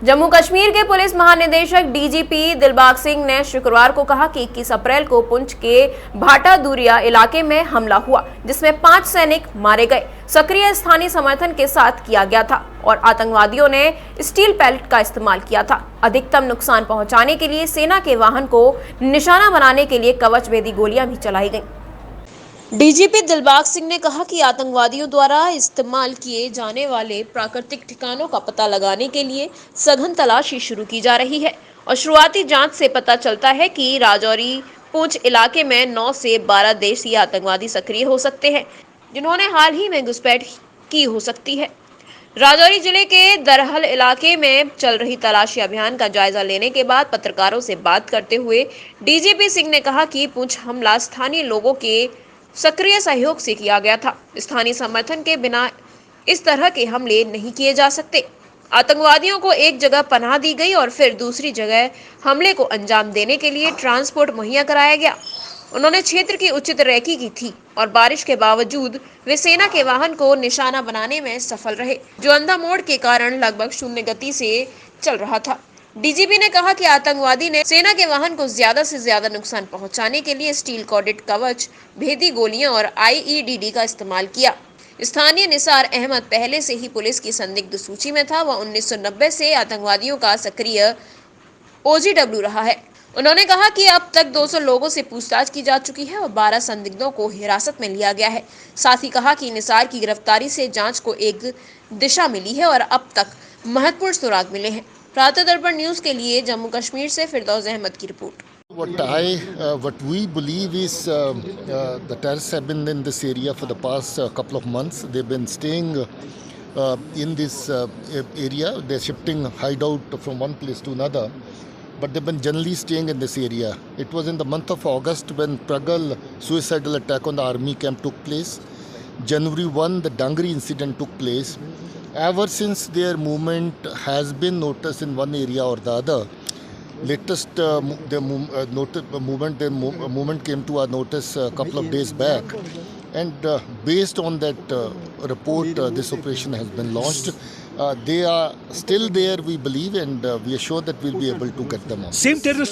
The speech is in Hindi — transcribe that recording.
जम्मू कश्मीर के पुलिस महानिदेशक डीजीपी दिलबाग सिंह ने शुक्रवार को कहा कि 21 अप्रैल को पुंछ के भाटा दूरिया इलाके में हमला हुआ, जिसमें 5 सैनिक मारे गए। सक्रिय स्थानीय समर्थन के साथ किया गया था और आतंकवादियों ने स्टील पैलेट का इस्तेमाल किया था। अधिकतम नुकसान पहुंचाने के लिए सेना के वाहन को निशाना बनाने के लिए कवच भेदी गोलियां भी चलाई गईं। डीजीपी दिलबाग सिंह ने कहा कि आतंकवादियों द्वारा इस्तेमाल किए जाने वाले प्राकृतिक ठिकानों का पता लगाने के लिए सघन तलाशी शुरू की जा रही है और शुरुआती जांच से पता चलता है कि राजौरी पुंछ इलाके में 9 से 12 देशी आतंकवादी सक्रिय हो सकते हैं, जिन्होंने हाल ही में घुसपैठ की हो सकती है। राजौरी जिले के दरहल इलाके में चल रही तलाशी अभियान का जायजा लेने के बाद पत्रकारों से बात करते हुए डीजीपी सिंह ने कहा कि पुंछ हमला स्थानीय लोगों के सक्रिय सहयोग से किया गया था। स्थानीय समर्थन के बिना इस तरह के हमले नहीं किए जा सकते। आतंकवादियों को एक जगह पनाह दी गई और फिर दूसरी जगह हमले को अंजाम देने के लिए ट्रांसपोर्ट मुहैया कराया गया। उन्होंने क्षेत्र की उचित रेकी की थी और बारिश के बावजूद वे सेना के वाहन को निशाना बनाने में सफल रहे, जो अंधा मोड़ के कारण लगभग शून्य गति से चल रहा था। डीजीपी ने कहा कि आतंकवादी ने सेना के वाहन को ज्यादा से ज्यादा नुकसान पहुंचाने के लिए स्टील कॉर्डेड कवच भेदी गोलियां और आईईडी का इस्तेमाल किया। स्थानीय निसार अहमद पहले से ही पुलिस की संदिग्ध सूची में था। वह 1990 से आतंकवादियों का सक्रिय ओजीडब्ल्यू रहा है। उन्होंने कहा कि अब तक 200 लोगों से पूछताछ की जा चुकी है और 12 संदिग्धों को हिरासत में लिया गया है। साथ ही कहा कि निसार की गिरफ्तारी से जांच को एक दिशा मिली है और अब तक महत्वपूर्ण सुराग मिले हैं। प्रातः दर्पण न्यूज के लिए जम्मू कश्मीर से फिरदौस अहमद की report. What we believe is the terrorists have been in this area for the past couple of months. They've been staying in this area. They're shifting hideout from one place to another, but they've been generally staying in this area. It was in the month of August when Pragal suicidal attack on the army camp took place. January 1, the Dangri incident took place. Ever since their movement has been noticed in one area or the other. Latest movement came to our notice a couple of days back, and based on that report, this operation has been launched. They are still there, we believe, and we are sure that we'll be able to get them out. Same terrorist